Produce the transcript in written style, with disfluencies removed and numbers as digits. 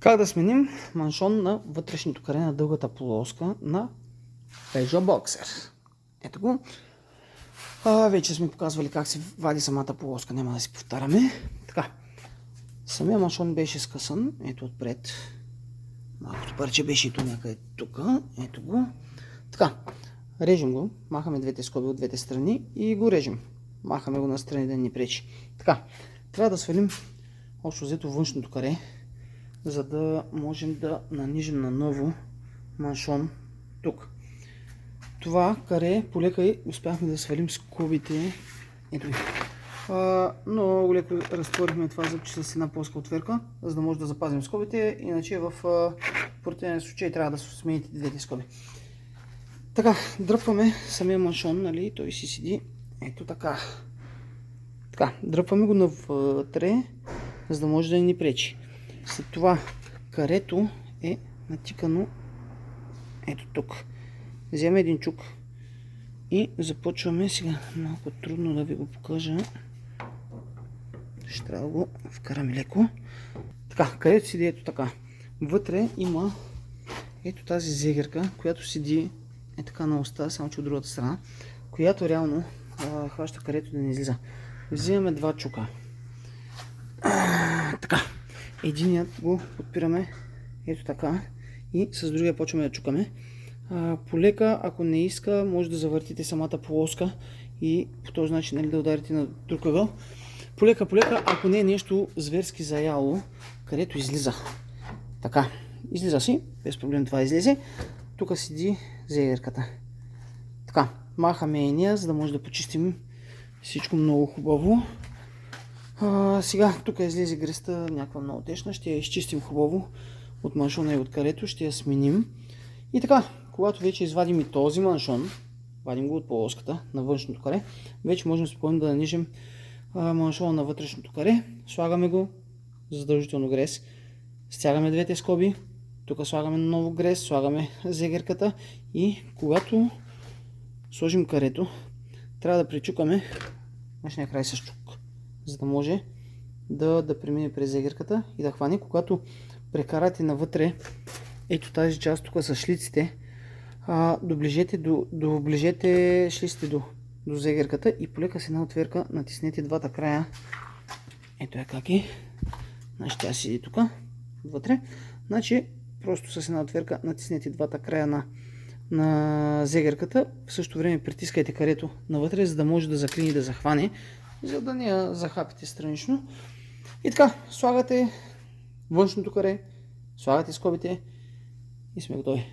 Как да сменим маншон на вътрешното каре на дългата полоска на Peugeot Boxer? Ето го. Вече сме показвали как се вади самата полоска, няма да си повтаряме. Така, самия маншон беше скъсан, ето отпред. Малкото парче беше и то някъде тук, ето го. Така, режем го, махаме двете скоби от двете страни и го режем. Махаме го настрани да ни пречи. Така, трябва да свалим общо взето външното каре, за да можем да нанижим наново маншон тук. Това каре полека и успяхме да свалим скобите. Ето ги. Много леко разтворихме това зъбче с една плоска отверка, за да може да запазим скобите, иначе в противен случай трябва да смените двете скоби. Така, дръпваме самия маншон, нали, той си седи ето така. Така, дръпваме го навътре, за да може да ни пречи. След това карето е натикано ето тук. Вземем един чук и започваме сега. Малко трудно да ви го покажа. Ще трябва да го вкараме леко. Така, карето седи ето така. Вътре има ето тази зегерка, която седи е така на уста, само че от другата страна, която реално хваща карето да не излиза. Взимаме два чука. Така. Единият го подпираме ето така и с другия почваме да чукаме. Полека, ако не иска, може да завъртите самата полоска и по този начин, нали, да ударите на друг ъгъл. Полека, ако не е нещо зверски заяло, където излиза. Така, излиза си, без проблем това излезе. Тук седи зегерката. Така, махаме ения, за да може да почистим всичко много хубаво. Сега тук излезе греста някаква много течна, ще я изчистим хубаво от маншона и от карето, ще я сменим. И така, когато вече извадим и този маншон, вадим го от полоската на външното каре, вече можем спокойно да нанижим маншона на вътрешното каре, слагаме го, задължително грес, стягаме двете скоби, тук слагаме ново грес, слагаме зегерката и когато сложим карето, трябва да причукаме външния край с чук, за да може да премине през зегерката и да хване. Когато прекарате навътре ето тази част тук с шлиците, доближете шлиците до зегерката и полека с една отверка натиснете двата края. Ето е как е. Значи тя седи тук вътре. Значи просто с една отверка натиснете двата края на зегерката. В същото време притискайте карето навътре, за да може да заклини и да захване, за да не я захапите странично. И така, слагате външното каре, слагате скобите и сме готови.